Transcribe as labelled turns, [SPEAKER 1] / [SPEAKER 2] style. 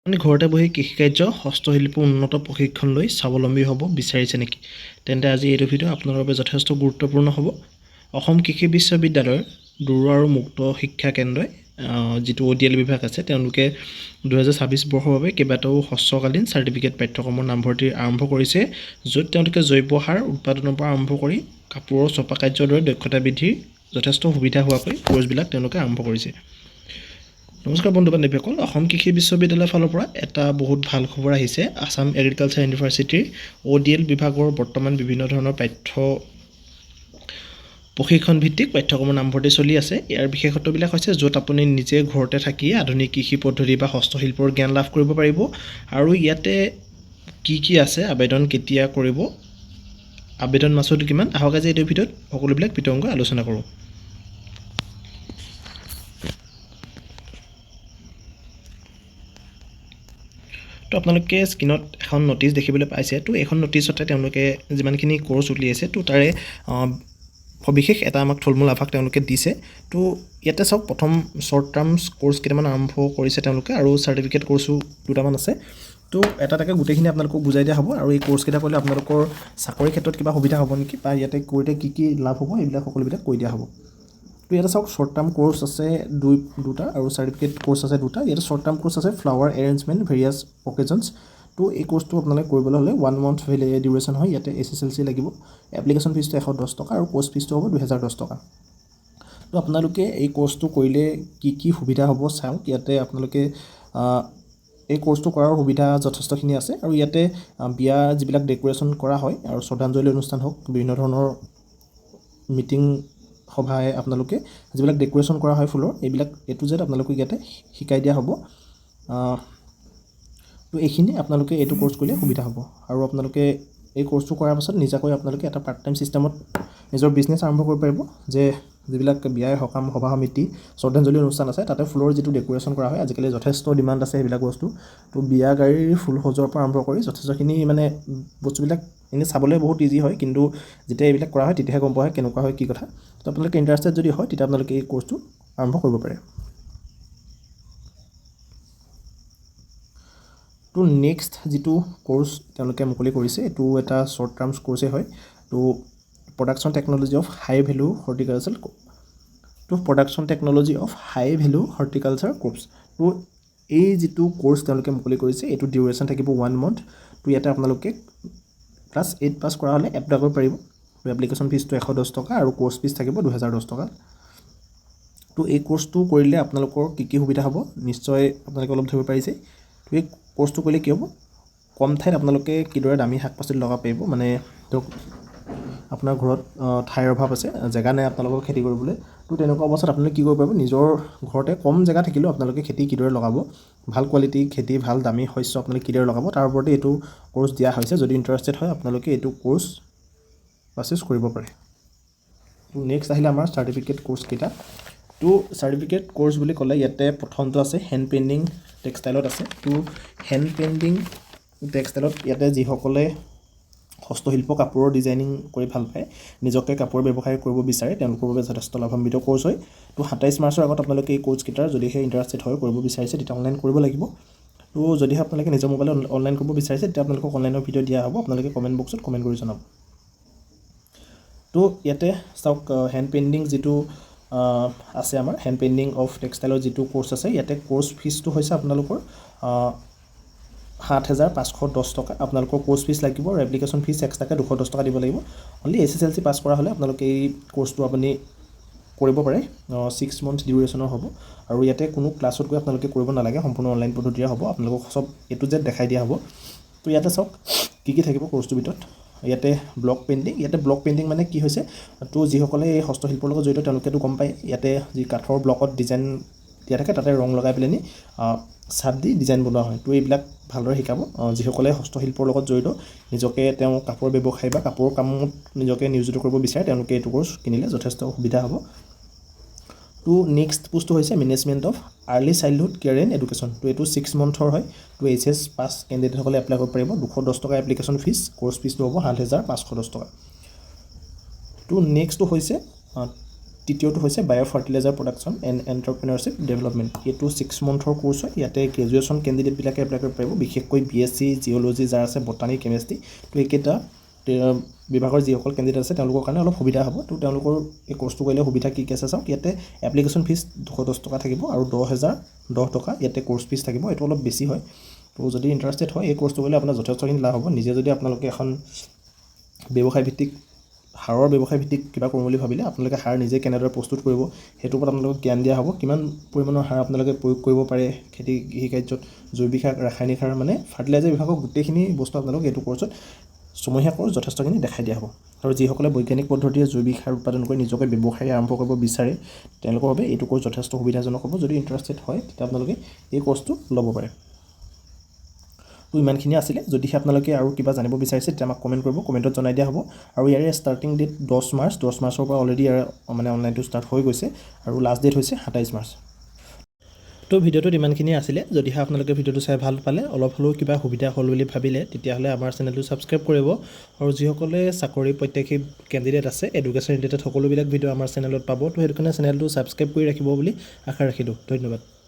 [SPEAKER 1] আপুনি ঘৰতে বহি কৃষিকাৰ্য হস্তশিল্প উন্নত প্ৰশিক্ষণ লৈ স্বাৱলম্বী হ'ব বিচাৰিছে নেকি? তেন্তে আজি এইটো ভিডিঅ' আপোনাৰ বাবে যথেষ্ট গুৰুত্বপূৰ্ণ হ'ব। অসম কৃষি বিশ্ববিদ্যালয়ৰ দূৰ আৰু মুক্ত শিক্ষা কেন্দ্ৰই যিটো ODL বিভাগ আছে তেওঁলোকে 2026 বৰ্ষৰ বাবে কেইবাটাও হ্ৰস্বকালীন চাৰ্টিফিকেট পাঠ্যক্ৰমৰ নামভৰ্তি আৰম্ভ কৰিছে, য'ত তেওঁলোকে জৈৱ সাৰ উৎপাদনৰ পৰা আৰম্ভ কৰি কাপোৰৰ ছপা কাৰ্যৰ দৰে দক্ষতা বৃদ্ধিৰ যথেষ্ট সুবিধা হোৱাকৈ কোৰ্চবিলাক তেওঁলোকে আৰম্ভ কৰিছে। নমস্কাৰ বন্ধু বান্ধৱীসকল, অসম কৃষি বিশ্ববিদ্যালয়ৰ ফালৰ পৰা এটা বহুত ভাল খবৰ আহিছে। আছাম এগ্ৰিকালচাৰ ইউনিভাৰ্চিটিৰ ODL বিভাগৰ বৰ্তমান বিভিন্ন ধৰণৰ প্ৰশিক্ষণ ভিত্তিক পাঠ্যক্ৰমৰ নামভৰ্তি চলি আছে। ইয়াৰ বিশেষত্ববিলাক হৈছে য'ত আপুনি নিজে ঘৰতে থাকি আধুনিক কৃষি পদ্ধতি বা হস্তশিল্পৰ জ্ঞান লাভ কৰিব পাৰিব। আৰু ইয়াতে কি আছে, আবেদন কেতিয়া কৰিব, আবেদন মাচুল কিমান, আহক আজি এইটো ভিডিঅ'ত সকলোবিলাক বিতংকৈ আলোচনা কৰোঁ। তো আপোনালোকে স্ক্ৰীনত এখন নটিচ দেখিবলৈ পাইছে। তো এইখন নটিচতে তেওঁলোকে যিমানখিনি কোৰ্চ উলিয়াইছে তো তাৰে সবিশেষ এটা আমাক থুলমূল আভাস তেওঁলোকে দিছে। তো ইয়াতে চাওক, প্ৰথম শ্বৰ্ট টাৰ্মছ কোৰ্চ কেইটামান আৰম্ভ কৰিছে তেওঁলোকে আৰু চাৰ্টিফিকেট কোৰ্চো দুটামান আছে। তো এটাকে গোটেইখিনি আপোনালোকক বুজাই দিয়া হ'ব আৰু এই কোৰ্চকেইটা কৰিলে আপোনালোকৰ চাকৰিৰ ক্ষেত্ৰত কিবা সুবিধা হ'ব নেকি বা ইয়াতে কৰিলে কি লাভ হ'ব এইবিলাক সকলোবিলাক কৈ দিয়া হ'ব। তো ইয়াতে চাওক, শ্বৰ্ট টাৰ্ম কোৰ্চ আছে দুটা আৰু চাৰ্টিফিকেট কোৰ্চ আছে দুটা। ইয়াতে শ্বৰ্ট টাৰ্ম কোৰ্চ আছে ফ্লাৱাৰ এৰেঞ্জমেণ্ট ভেৰিয়াছ অকেজনছ। তো এই কোৰ্চটো আপোনালোকে কৰিবলৈ হ'লে 1 মান্থ ডিউৰেশ্যন হয়। ইয়াতে SSLC লাগিব। এপ্লিকেশ্যন ফিজটো 110 টকা আৰু কোৰ্চ ফিজটো হ'ব 2010 টকা। তো আপোনালোকে এই কোৰ্চটো কৰিলে কি সুবিধা হ'ব চাওক। ইয়াতে আপোনালোকে এই কোৰ্চটো কৰাৰ সুবিধা যথেষ্টখিনি আছে আৰু ইয়াতে বিয়া যিবিলাক ডেক'ৰেশ্যন কৰা হয় আৰু শ্ৰদ্ধাঞ্জলি অনুষ্ঠান হওক, বিভিন্ন ধৰণৰ মিটিং সভাই আপোনালোকে যিবিলাক ডেক'ৰেশ্যন কৰা হয় ফুলৰ, এইবিলাক A to Z আপোনালোকে ইয়াতে শিকাই দিয়া হ'ব। তো এইখিনি আপোনালোকে এইটো কোৰ্চ কৰিলে সুবিধা হ'ব আৰু আপোনালোকে এই কোৰ্চটো কৰাৰ পাছত নিজাকৈ আপোনালোকে এটা পাৰ্ট টাইম ছিষ্টেমত নিজৰ বিজনেছ আৰম্ভ কৰিব পাৰিব। যে যিবিলাক বিয়াই সকাম সভা সমিতি শ্ৰদ্ধাঞ্জলি অনুষ্ঠান আছে, তাতে ফুলৰ যিটো ডেক'ৰেশ্যন কৰা হয়, আজিকালি যথেষ্ট ডিমাণ্ড আছে সেইবিলাক বস্তু। তো বিয়া গাড়ীৰ ফুল সজোৱাৰ পৰা আৰম্ভ কৰি যথেষ্টখিনি মানে বস্তুবিলাক এনেই চাবলৈ বহুত ইজি হয়, কিন্তু যেতিয়া এইবিলাক কৰা হয় তেতিয়াহে গম পোৱা হয় কেনেকুৱা হয় কি কথা। তো আপোনালোকে ইণ্টাৰেষ্টেড যদি হয় তেতিয়া আপোনালোকে এই কোৰ্চটো আৰম্ভ কৰিব পাৰে। তো নেক্সট যিটো কোৰ্চ তেওঁলোকে মুকলি কৰিছে এইটো এটা শ্বৰ্ট টাৰ্মছ কোৰ্চেই হয়। তো production technology of high value horticulture course. তো এই যিটো কোৰ্চ তেওঁলোকে মুকলি কৰিছে এইটো ডিউৰেশ্যন থাকিব 1 মান্থ। তো ইয়াতে আপোনালোকে ক্লাছ 8 পাছ কৰা হ'লে এপ্লাই কৰিব পাৰিব। তো এপ্লিকেশ্যন ফিজটো 110 টকা আৰু কোৰ্চ ফিজ থাকিব 2010 টকা। তো এই কোৰ্চটো কৰিলে আপোনালোকৰ কি সুবিধা হ'ব নিশ্চয় আপোনালোকে অলপ ধৰিব পাৰিছে। তো এই কোৰ্চটো কৰিলে কি হ'ব, কম ঠাইত আপোনালোকে কিদৰে দামী শাক পাচলি লগাব পাৰিব। মানে ধৰক আপোনাৰ ঘৰত ঠাইৰ অভাৱ আছে, জেগা নাই আপোনালোকৰ খেতি কৰিবলৈ। তো তেনেকুৱা অৱস্থাত আপোনালোকে কি কৰিব পাৰিব, নিজৰ ঘৰতে কম জেগা থাকিলেও আপোনালোকে খেতি কিদৰে লগাব, ভাল কোৱালিটি খেতি, ভাল দামী শস্য আপোনালোকে কিদৰে লগাব, তাৰ ওপৰতে এইটো কোৰ্চ দিয়া হৈছে। যদি ইণ্টাৰেষ্টেড হয় আপোনালোকে এইটো কোৰ্চ পাৰচেছ কৰিব পাৰে। তো নেক্সট আহিলে আমাৰ চাৰ্টিফিকেট কোৰ্চকেইটা। তো চাৰ্টিফিকেট কোৰ্চ বুলি ক'লে ইয়াতে প্ৰথমটো আছে হেণ্ড পেইণ্টিং টেক্সটাইলত আছে। তো হেণ্ড পেইণ্টিং টেক্সটাইলত ইয়াতে যিসকলে হস্তশিল্প কাপোৰৰ ডিজাইনিং কৰি ভাল পায়, নিজকে কাপোৰ ব্যৱসায় কৰিব বিচাৰে, তেওঁলোকৰ বাবে যথেষ্ট লাভান্বিত কোৰ্চ হয়। তো 27 মাৰ্চৰ আগত আপোনালোকে এই কোৰ্চকেইটাৰ যদিহে ইণ্টাৰেষ্টেড হয়, কৰিব বিচাৰিছে, তেতিয়া অনলাইন কৰিব লাগিব। তো যদিহে আপোনালোকে নিজৰ মোবাইলত অনলাইন কৰিব বিচাৰিছে তেতিয়া আপোনালোকক অনলাইনৰ ভিডিঅ' দিয়া হ'ব, আপোনালোকে কমেণ্ট বক্সত কমেণ্ট কৰি জনাব। তো ইয়াতে চাওক, হেণ্ড পেইণ্টিং যিটো আছে আমাৰ হেণ্ড পেইণ্টিং অফ টেক্সটাইলৰ যিটো কোৰ্চ আছে, ইয়াতে কোৰ্চ ফিজটো হৈছে আপোনালোকৰ 7,510 টকা। আপোনালোকৰ কোৰ্চ ফিজ লাগিব আৰু এপ্লিকেশ্যন ফিজ এক্সট্ৰাকৈ 210 টকা দিব লাগিব। অনলি SSLC পাছ কৰা হ'লে আপোনালোকে এই কোৰ্চটো আপুনি কৰিব পাৰে। 6 মান্থ ডিউৰেশ্যনৰ হ'ব আৰু ইয়াতে কোনো ক্লাছত গৈ আপোনালোকে কৰিব নালাগে, সম্পূৰ্ণ অনলাইন পদ্ধতিৰে হ'ব। আপোনালোকক চব A to Z দেখাই দিয়া হ'ব। তো ইয়াতে চাওক কি থাকিব কোৰ্চটোৰ ভিতৰত। ইয়াতে ব্লক পেইণ্টিং। ইয়াতে ব্লক পেইণ্টিং মানে কি হৈছে, তো যিসকলে এই হস্তশিল্পৰ লগত জড়িত তেওঁলোকেতো গম পায়। ইয়াতে যি কাঠৰ ব্লকত ডিজাইন দিয়া থাকে তাতে ৰং লগাই পেলাই চাপ দি ডিজাইন বনোৱা হয়। তো এইবিলাক ভালদৰে শিকাব। যিসকলে হস্তশিল্পৰ লগত জড়িত, নিজকে তেওঁ কাপোৰ ব্যৱসায় বা কাপোৰ কামত নিজকে নিয়োজিত কৰিব বিচাৰে, তেওঁলোকে এইটো কোৰ্চ কিনিলে যথেষ্ট সুবিধা হ'ব। তো নেক্সট কোৰ্চটো হৈছে management of early childhood care and education. তো এইটো 6 মান্থৰ হয়। তো HS পাছ কেণ্ডিডেটসকলে এপ্লাই কৰিব পাৰিব। 210 টকা এপ্লিকেশ্যন ফিজ, কোৰ্চ ফিজটো হ'ব 7,510 টকা। তো নেক্সটটো হৈছে তৃতীয়টো হৈছে বায়' fertiliser production and entrepreneurship development. এইটো 6 মন্থৰ কোৰ্চ হয়। ইয়াতে গ্ৰেজুৱেশ্যন কেণ্ডিডেটবিলাকে এপ্লাই কৰিব পাৰিব, বিশেষকৈ BSc জিঅ'লজি যাৰ আছে, বটানী কেমেষ্ট্ৰি, তো এইকেইটা বিভাগৰ যিসকল কেণ্ডিডেট আছে তেওঁলোকৰ কাৰণে অলপ সুবিধা হ'ব। তো তেওঁলোকৰ এই কোৰ্চটো কৰিলে সুবিধা কি কি আছে চাওক। ইয়াতে এপ্লিকেশ্যন ফিজ 210 টকা থাকিব আৰু 10 টকা ইয়াতে কোৰ্চ ফিজ থাকিব। এইটো অলপ বেছি হয়। তো যদি ইণ্টাৰেষ্টেড হয় এই কোৰ্চটো কৰিলে আপোনাৰ যথেষ্টখিনি লাভ হ'ব। নিজে যদি আপোনালোকে এখন ব্যৱসায় ভিত্তিক কিবা কৰিম বুলি ভাবিলে আপোনালোকে সাৰ নিজে কেনেদৰে প্ৰস্তুত কৰিব সেইটোৰ ওপৰত আপোনালোকক জ্ঞান দিয়া হ'ব। কিমান পৰিমাণৰ সাৰ আপোনালোকে প্ৰয়োগ কৰিব পাৰে কৃষি কাৰ্যত, জৈৱিক সাৰ, ৰাসায়নিক সাৰ, মানে ফাৰ্টিলাইজাৰ বিভাগৰ গোটেইখিনি বস্তু আপোনালোকক এইটো কোৰ্চত ছমহীয়া কোৰ্চ যথেষ্টখিনি দেখাই দিয়া হ'ব। আৰু যিসকলে বৈজ্ঞানিক পদ্ধতিৰে জৈৱিক সাৰ উৎপাদন কৰি নিজকে ব্যৱসায় আৰম্ভ কৰিব বিচাৰে তেওঁলোকৰ বাবে এইটো কোৰ্চ যথেষ্ট সুবিধাজনক হ'ব। যদি ইণ্টাৰেষ্টেড হয় তেতিয়া আপোনালোকে এই কোৰ্চটো ল'ব পাৰে। তো ইমানখিনি আছিলে। যদিহে আপোনালোকে আৰু কিবা জানিব বিচাৰিছে তেতিয়া আমাক কমেণ্ট কৰিব, কমেণ্টত জনাই দিয়া হ'ব। আৰু ইয়াৰে ষ্টাৰ্টিং ডেট 10 মাৰ্চৰ পৰা অলৰেডি ইয়াৰ মানে অনলাইনটো ষ্টাৰ্ট হৈ গৈছে আৰু লাষ্ট ডেট হৈছে 27 মাৰ্চ। তো ভিডিঅ'টোত ইমানখিনি আছিলে। যদিহে আপোনালোকে ভিডিঅ'টো চাই ভাল পালে, অলপ হ'লেও কিবা সুবিধা হ'ল বুলি ভাবিলে তেতিয়াহ'লে আমাৰ চেনেলটো ছাবস্ক্ৰাইব কৰিব। আৰু যিসকলে চাকৰি প্ৰত্যাশী কেণ্ডিডেট আছে, এডুকেশ্যন ৰিলেটেড সকলোবিলাক ভিডিঅ' আমাৰ চেনেলত পাব। তো সেইটো কাৰণে চেনেলটো ছাবস্ক্ৰাইব কৰি ৰাখিব বুলি আশা ৰাখিলোঁ। ধন্যবাদ।